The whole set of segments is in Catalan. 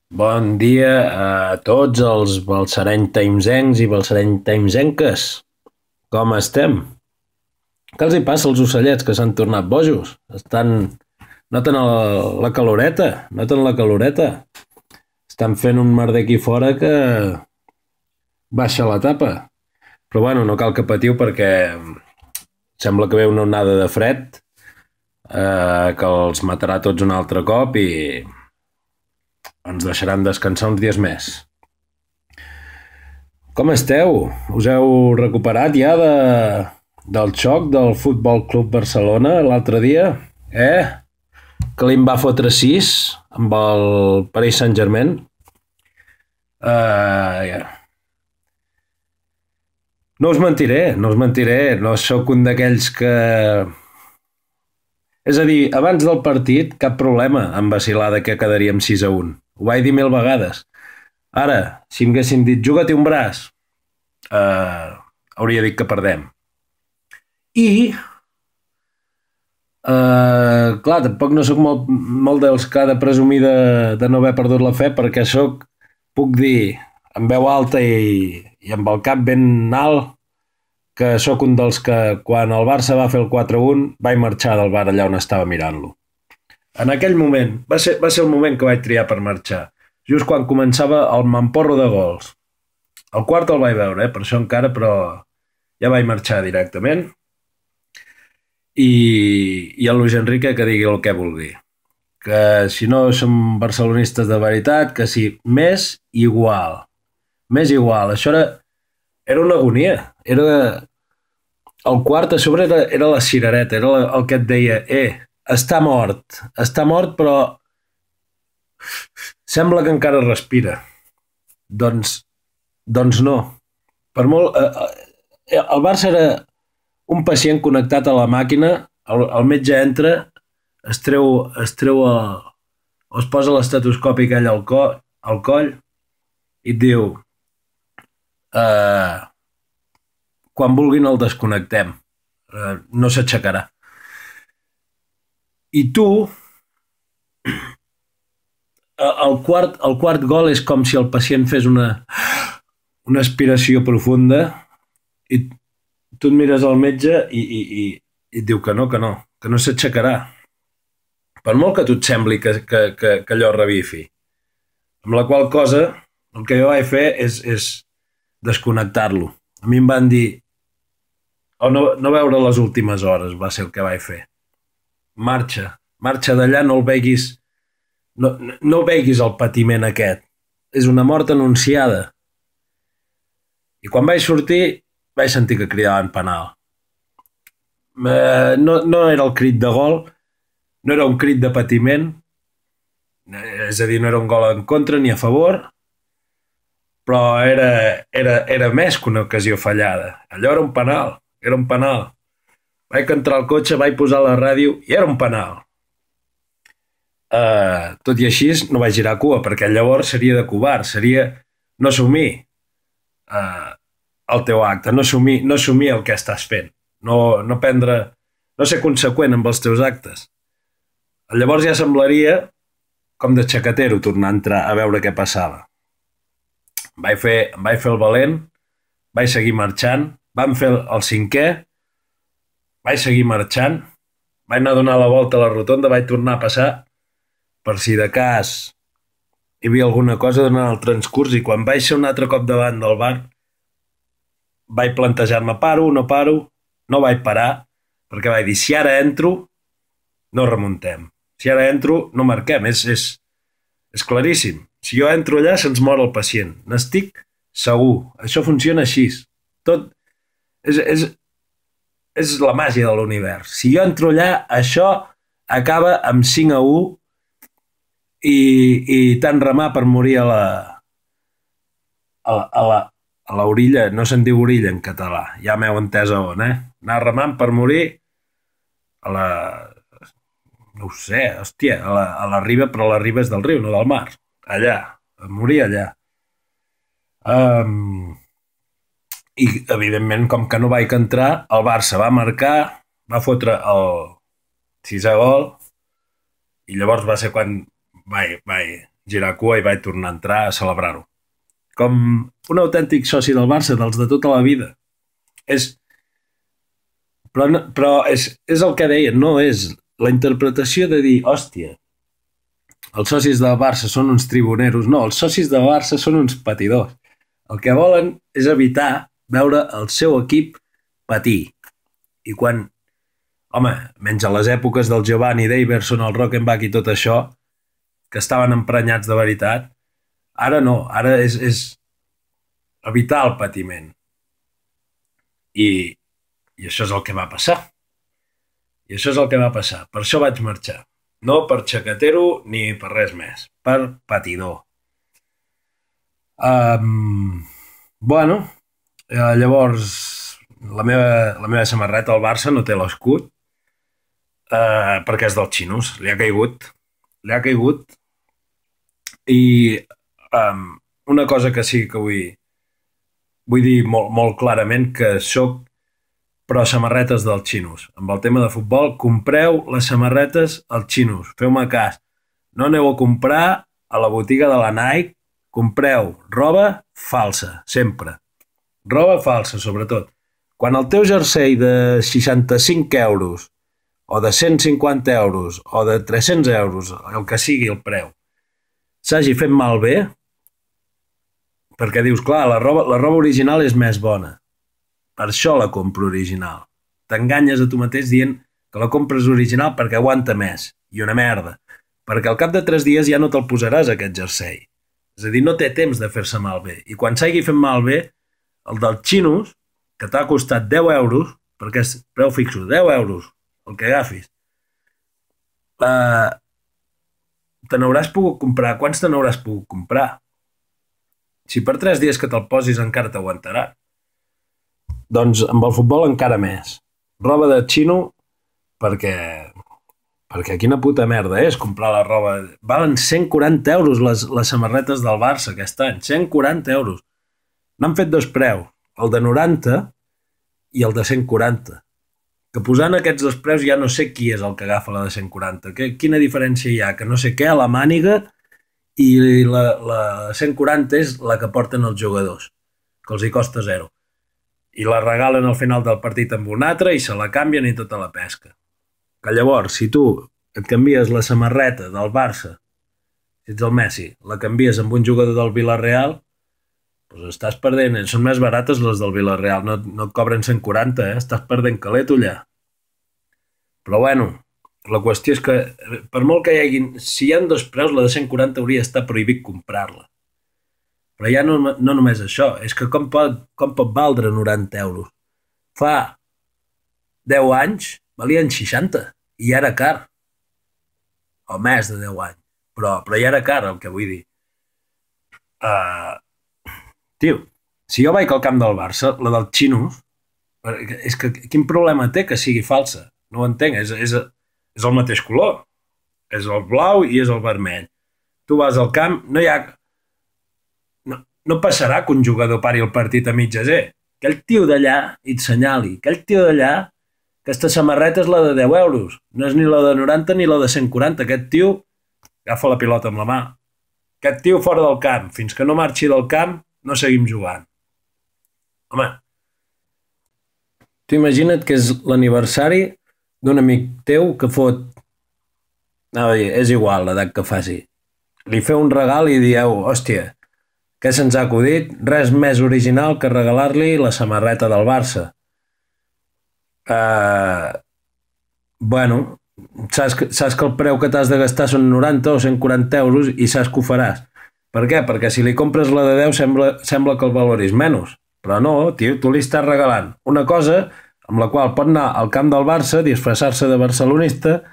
Bon dia a tots els balsareny taimsencs i balsareny taimsenques. Com estem? Què els hi passa als ocellets que s'han tornat bojos? Noten la caloreta? Noten la caloreta? Estan fent un merder aquí fora que baixa la tapa. Però bueno, no cal que patiu perquè sembla que ve una onada de fred que els matarà tots un altre cop i ens deixaran descansar uns dies més. Com esteu? Us heu recuperat ja del xoc del Futbol Club Barcelona l'altre dia? Que li va fotre 6 amb el Paris Saint-Germain? Yeah. No us mentiré, no sóc un d'aquells que... És a dir, abans del partit cap problema amb vacilar de que quedaríem 6-1. Ho vaig dir 1000 vegades. Ara, si em haguessin dit juga't un braç, hauria dit que perdem. I, clar, tampoc no sóc molt dels que ha de presumir de no haver perdut la fe, perquè puc dir amb veu alta i amb el cap ben alt que sóc un dels que quan el Barça va fer el 4-1 vaig marxar del bar allà on estava mirant-lo. En aquell moment, va ser el moment que vaig triar per marxar, just quan començava el mamporro de gols. El quart el vaig veure, per això encara, però ja vaig marxar directament. I el Luis Enrique que digui el que vulgui. Que si no som barcelonistes de veritat, que sí, més igual. Més igual. Això era una agonia. El quart a sobre era la cirereta, era el que et deia, està mort, però sembla que encara respira. Doncs no. Per molt... el Barça era un pacient connectat a la màquina, el metge entra, es posa l'estetoscopi aquell al coll i et diu quan vulguin el desconnectem, no s'aixecarà. I tu, el quart gol és com si el pacient fes una aspiració profunda i tu et mires al metge i et diu que no s'aixecarà. Per molt que a tu et sembli que allò revifi. Amb la qual cosa, el que jo vaig fer és desconnectar-lo. A mi em van dir o no veure les últimes hores va ser el que vaig fer. Marxa d'allà, no el veguis, no veguis el patiment aquest. És una mort anunciada. I quan vaig sortir, vaig sentir que cridaven penal. No era el crit de gol, no era un crit de patiment, és a dir, no era un gol en contra ni a favor, però era més que una ocasió fallada. Allò era un penal. Era un penal. Vaig entrar al cotxe, vaig posar la ràdio i era un penal. Tot i així no vaig girar cua, perquè llavors seria de covard, seria no assumir el teu acte, no assumir el que estàs fent, no ser conseqüent amb els teus actes. Llavors ja semblaria com de xacatero tornar a entrar a veure què passava. Em vaig fer el valent, vaig seguir marxant, vam fer el cinquè, vaig seguir marxant, vaig anar a donar la volta a la rotonda, vaig tornar a passar per si de cas hi havia alguna cosa durant el transcurs i quan vaig ser un altre cop davant del bar vaig plantejar-me paro, no vaig parar perquè vaig dir si ara entro no remuntem, si ara entro no marquem, és claríssim. Si jo entro allà se'ns mor el pacient, n'estic segur, això funciona així. Tot és la màgia de l'univers. Si jo entro allà, això acaba amb 5-1 i tant remar per morir a l'orilla, no se'n diu orilla en català, ja m'heu entès a on, anar remant per morir a la... no ho sé, hòstia, a la riba, però la riba és del riu, no del mar. Allà, a morir allà. I, evidentment, com que no vaig entrar, el Barça va marcar, va fotre el 6è gol, i llavors va ser quan vaig girar cua i vaig tornar a entrar a celebrar-ho. Com un autèntic soci del Barça, dels de tota la vida. És, però és el que deien, no és la interpretació de dir, hòstia, els socis del Barça són uns tribuneros. No, els socis del Barça són uns patidors. El que volen és evitar veure el seu equip patir. I quan, home, menys a les èpoques del Giovanni Daverson, el Rockenbach i tot això, que estaven emprenyats de veritat, ara no, ara és evitar el patiment. I això és el que va passar. I això és el que va passar. Per això vaig marxar. No per xacatero ni per res més. Per patidor. Bueno, llavors la meva samarreta al Barça no té l'escut perquè és dels xinos. Li ha caigut. Li ha caigut. I una cosa que sí que vull dir molt, molt clarament, que soc pro samarretes dels xinos. Amb el tema de futbol, compreu les samarretes als xinos. Feu-me cas. No aneu a comprar a la botiga de la Nike. Compreu roba falsa, sempre. Roba falsa, sobretot. Quan el teu jersei de 65 euros, o de 150 euros, o de 300 euros, el que sigui el preu, s'hagi fet malbé, perquè dius, clar, la roba original és més bona. Per això la compro original. T'enganyes a tu mateix dient que la compres original perquè aguanta més. I una merda. Perquè al cap de 3 dies ja no te'l posaràs, aquest jersei. És a dir, no té temps de fer-se malbé. I quan s'hagi fet malbé, el dels xinos, que t'ha costat 10 euros, perquè és preu fixo, 10 euros, el que agafis, te n'hauràs pogut comprar. Quants te n'hauràs pogut comprar? Si per 3 dies que te'l posis encara t'aguantarà. Doncs amb el futbol encara més. Roba de xino perquè quina puta merda és comprar la roba. Valen 140 euros les samarretes del Barça aquest any. 140 euros. N'han fet 2 preus. El de 90 i el de 140. Que posant aquests 2 preus ja no sé qui és el que agafa la de 140. Quina diferència hi ha? Que no sé què a la màniga i la 140 és la que porten els jugadors, que els hi costa 0. I la regalen al final del partit amb un altre i se la canvien i tota la pesca. Que llavors, si tu et canvies la samarreta del Barça, si ets el Messi, la canvies amb un jugador del Villarreal, doncs estàs perdent. Són més barates les del Villarreal, no et cobren 140, estàs perdent calet allà. Però bueno, la qüestió és que per molt que hi hagin, si hi ha 2 preus, la de 140 hauria d'estar prohibit comprar-la. Però ja no només això, és que com pot valdre 90 euros? Fa 10 anys valien 60 i ja era car. O més de 10 anys. Però ja era car, el que vull dir. Tio, si jo vaig al camp del Barça, la dels xinos, és que quin problema té que sigui falsa? No ho entenc, és el mateix color. És el blau i és el vermell. Tu vas al camp, no hi ha... No passarà que un jugador pari el partit a mitges, aquell tio d'allà, i et senyali, aquell tio d'allà, aquesta samarreta és la de 10 euros, no és ni la de 90 ni la de 140, aquest tio agafa la pilota amb la mà. Aquest tio fora del camp, fins que no marxi del camp, no seguim jugant. Home, tu imagina't que és l'aniversari d'un amic teu que fot... és igual l'edat que faci. Li feu un regal i dieu, hòstia, què se'ns ha acudit? Res més original que regalar-li la samarreta del Barça. Bueno, saps que el preu que t'has de gastar són 90 o 140 euros i saps que ho faràs. Per què? Perquè si li compres la de 10 sembla que el valoris menys. Però no, tio, tu li estàs regalant una cosa amb la qual pot anar al camp del Barça, disfressar-se de barcelonista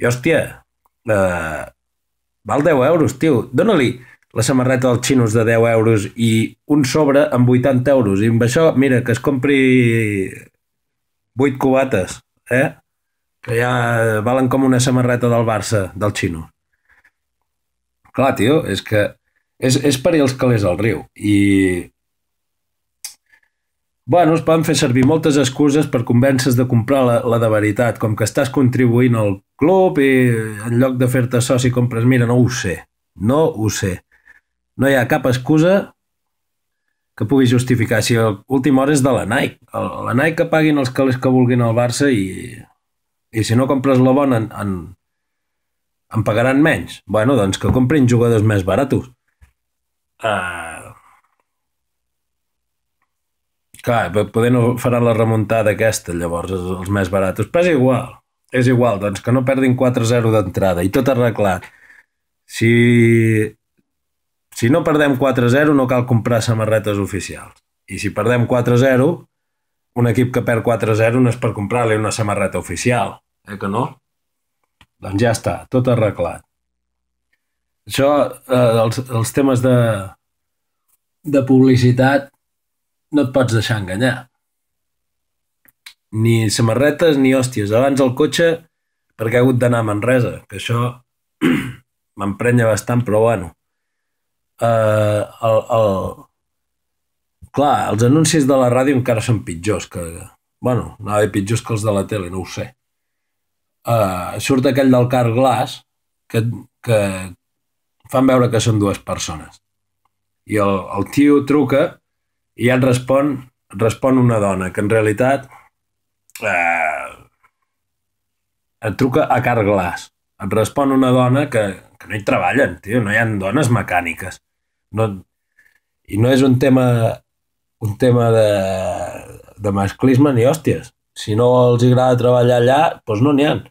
i, hòstia, val 10 euros, tio. Dóna-li la samarreta dels xinos de 10 euros i un sobre amb 80 euros. I amb això, mira, que es compri 8 cubates, que ja valen com una samarreta del Barça, del xino. Clar, tio, és que és parir els calés al riu. I... Bueno, es poden fer servir moltes excuses per convèncer de comprar la de veritat, com que estàs contribuint al club i en lloc de fer-te soci compres, mira, no ho sé. No ho sé. No hi ha cap excusa que pugui justificar. Si l'última hora és de la Nike. La Nike que paguin els calés que vulguin al Barça i si no compres la bona en pagaran menys. Bueno, doncs que comprin jugadors més baratos. Clar, poder no farà la remuntada aquesta, llavors, els més baratos. Però és igual, doncs que no perdin 4-0 d'entrada i tot arreglat. Si, si no perdem 4-0 no cal comprar samarretes oficials. I si perdem 4-0, un equip que perd 4-0 no és per comprar-li una samarreta oficial, que no? Doncs ja està, tot arreglat. Això, els temes de publicitat no et pots deixar enganyar. Ni samarretes ni hòsties. Abans el cotxe, perquè he hagut d'anar a Manresa, que això m'emprenya bastant, però bueno. Clar, els anuncis de la ràdio encara són pitjors que... Bueno, anava a dir pitjors que els de la tele, no ho sé. Surt aquell del Carglass que fan veure que són dues persones. I el tio truca i ja et respon una dona, que en realitat et truca a Carglass. Et respon una dona que no hi treballen, tio, no hi ha dones mecàniques. No, i no és un tema de masclisme ni hòsties. Si no els agrada treballar allà, doncs no n'hi ha.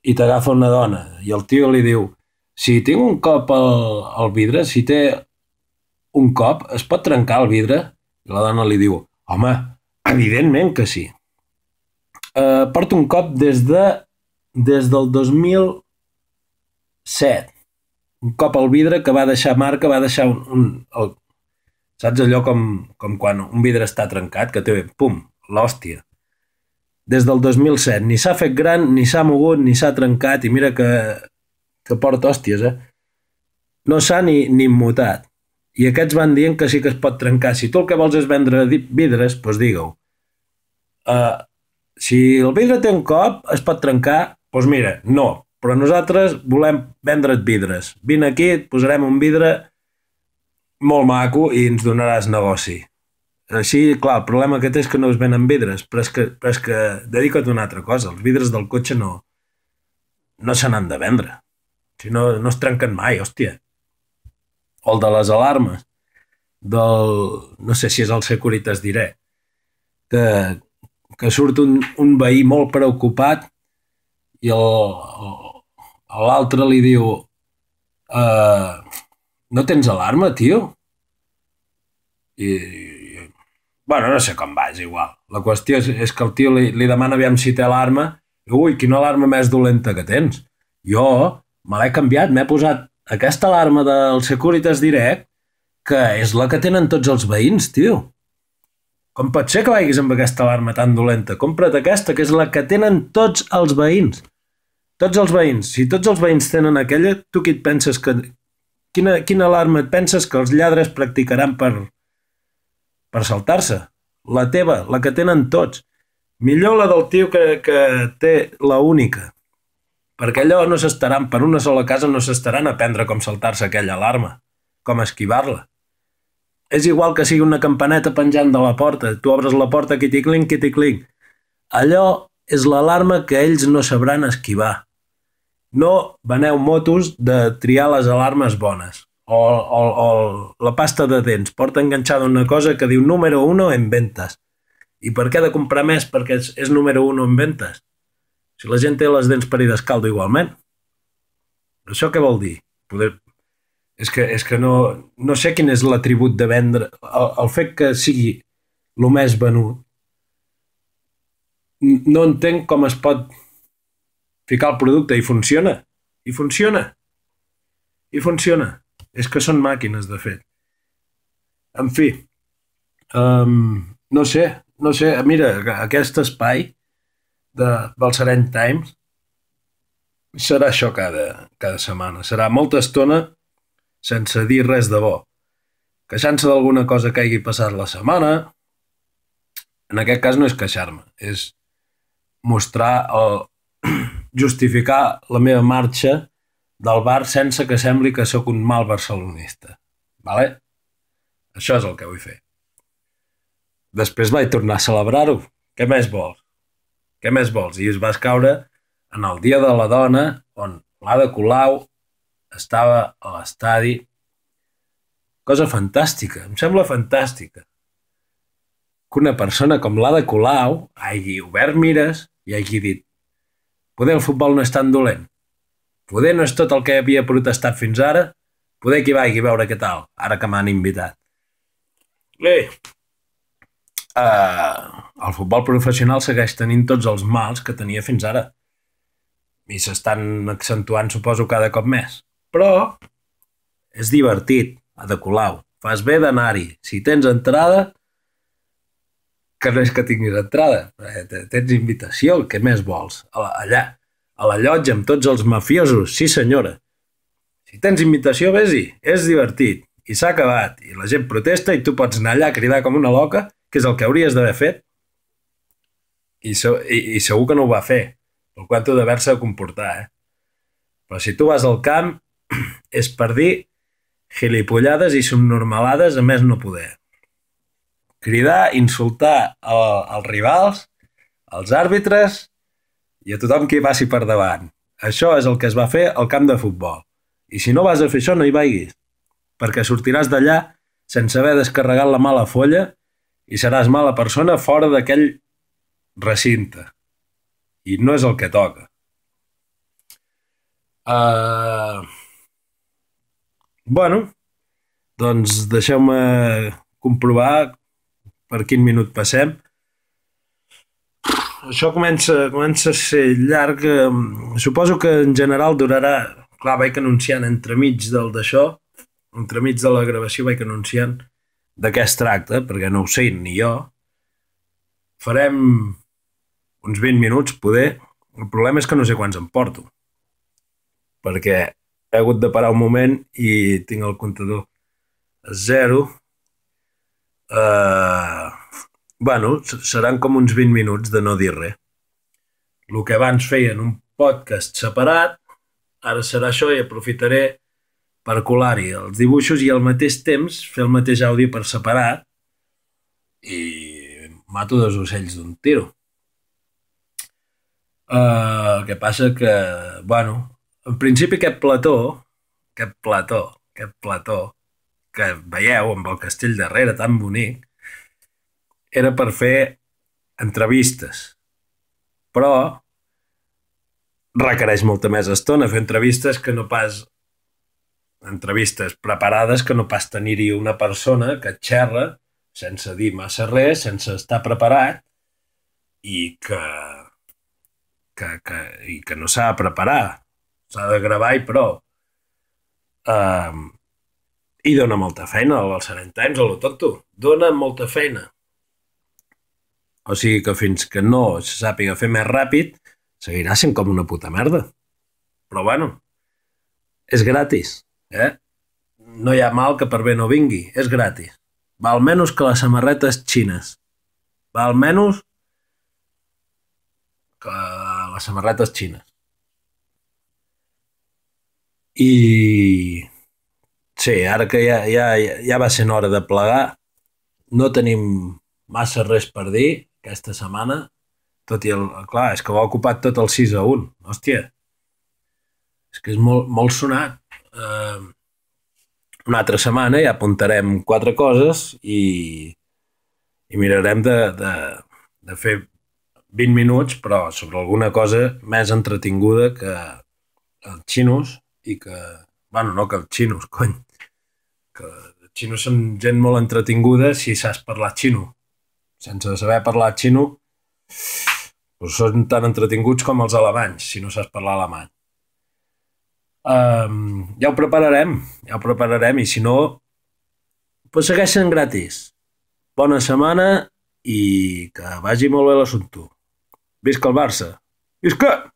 I t'agafa una dona i el tio li diu: si tinc un cop al vidre, si té un cop, es pot trencar el vidre? I la dona li diu: home, evidentment que sí. Porto un cop des del 2007. Un cop al vidre que va deixar marca, va deixar saps allò com quan un vidre està trencat, que té, pum, l'hòstia. Des del 2007. Ni s'ha fet gran, ni s'ha mogut, ni s'ha trencat, i mira que porta hòsties, No s'ha ni immutat. I aquests van dient que sí que es pot trencar. Si tu el que vols és vendre vidres, doncs digue-ho. Si el vidre té un cop, es pot trencar, doncs mira, no. Però nosaltres volem vendre't vidres. Vine aquí, et posarem un vidre molt maco i ens donaràs negoci. Així, clar, el problema que té és que no es venen vidres, però és que dedica't a una altra cosa. Els vidres del cotxe no se n'han de vendre. Si no es trenquen mai, hòstia. O el de les alarmes, no sé si és el Securitas Direct, que surt un veí molt preocupat i l'altre li diu: no tens alarma, tio? Bueno, no sé com va, és igual. La qüestió és que el tio li demana aviam si té alarma. Ui, quina alarma més dolenta que tens. Jo me l'he canviat, m'he posat aquesta alarma del Securitas Direct, que és la que tenen tots els veïns, tio. Com pot ser que vagis amb aquesta alarma tan dolenta? Compra't aquesta, que és la que tenen tots els veïns. Tots els veïns. Si tots els veïns tenen aquella, tu qui et penses que... Quina alarma et penses que els lladres practicaran per saltar-se? La teva, la que tenen tots. Millor la del tio que té la única. Perquè allò no s'estaran, per una sola casa no s'estaran a aprendre com saltar-se aquella alarma, com esquivar-la. És igual que sigui una campaneta penjant de la porta, tu obres la porta, quiticling, quiticling. Allò és l'alarma que ells no sabran esquivar. No veneu motos de triar les alarmes bones. O la pasta de dents, porta enganxada una cosa que diu número 1 en ventas. I per què he de comprar més? Perquè és número 1 en ventas. Si la gent té les dents parides caldo igualment. Això què vol dir? És que no sé quin és l'atribut de vendre. El fet que sigui el més venut, no entenc com es pot ficar el producte i funciona. I funciona. I funciona. És que són màquines, de fet. En fi, no sé. Mira, aquest espai del Sereny Times serà això cada setmana. Serà molta estona sense dir res de bo. Queixant-se d'alguna cosa que hagi passat la setmana. En aquest cas no és queixar-me, és mostrar justificar la meva marxa del bar sense que sembli que sóc un mal barcelonista. Vale? Això és el que vull fer. Després vaig tornar a celebrar-ho. Què més vols? Què més vols? I es vas caure en el Dia de la Dona, on l'Ada Colau estava a l'estadi. Cosa fantàstica, em sembla fantàstica. Que una persona com l'Ada Colau hagi obert mires i hagi dit poder el futbol no és tan dolent. Poder no és tot el que havia protestat fins ara. Poder que hi vagi a veure què tal, ara que m'han invitat. Bé, el futbol professional segueix tenint tots els mals que tenia fins ara. I s'estan accentuant, suposo, cada cop més. Però és divertit, Ada Colau. Fas bé d'anar-hi. Si tens entrada, que no és que tinguis entrada, tens invitació, què més vols? Allà, a la llotja amb tots els mafiosos, sí senyora. Si tens invitació, vés-hi, és divertit. I s'ha acabat, i la gent protesta i tu pots anar allà a cridar com una loca, que és el que hauries d'haver fet. I segur que no ho va fer, el quant d'haver-se de comportar, Però si tu vas al camp, és per dir gilipollades i subnormalades a més no poder. Cridar, insultar els rivals, els àrbitres i a tothom que hi passi per davant. Això és el que es va fer al camp de futbol. I si no vas a fer això, no hi vagis, perquè sortiràs d'allà sense haver descarregat la mala folla i seràs mala persona fora d'aquell recinte. I no és el que toca. Bueno, doncs deixeu-me comprovar per quin minut passem. Això comença a ser llarg. Suposo que en general durarà... Clar, vaig anunciant entremig d'això, entremig de la gravació vaig anunciant de què es tracta, perquè no ho sé ni jo. Farem uns 20 minuts, poder. El problema és que no sé quants em porto, perquè he hagut de parar un moment i tinc el comptador a 0. Bueno, seran com uns 20 minuts de no dir res. El que abans feia en un podcast separat, ara serà això i aprofitaré per colar-hi els dibuixos i al mateix temps fer el mateix àudio per separat i mato 2 ocells d'un tiro. El que passa que, bueno, en principi aquest plató que veieu amb el castell darrere tan bonic era per fer entrevistes, però requereix molta més estona fer entrevistes que no pas entrevistes preparades, que no pas tenir-hi una persona que et xerra sense dir massa res, sense estar preparat i que no s'ha de preparar, s'ha de gravar i prou. I dona molta feina al Serent Times, a lo tonto, dona molta feina. O sigui que fins que no se sàpiga fer més ràpid seguirà sent com una puta merda. Però bueno, és gratis, No hi ha mal que per bé no vingui, és gratis. Val menys que les samarretes xines. Val menys que les samarretes xines. I sí, ara que ja va sent hora de plegar, no tenim massa res per dir aquesta setmana, tot i clar, és que ho ha ocupat tot el 6-1. Hòstia, és que és molt sonat. Una altra setmana ja apuntarem 4 coses i mirarem de fer 20 minuts, però sobre alguna cosa més entretinguda que els xinos i que... Bueno, no que els xinos, cony. Que els xinos són gent molt entretinguda si saps parlar xino. Sense saber parlar xino, doncs són tan entretinguts com els alemanys, si no saps parlar alemany. Ja ho prepararem, i si no, doncs segueix sent gratis. Bona setmana i que vagi molt bé l'assumpte. Visca el Barça! Visca!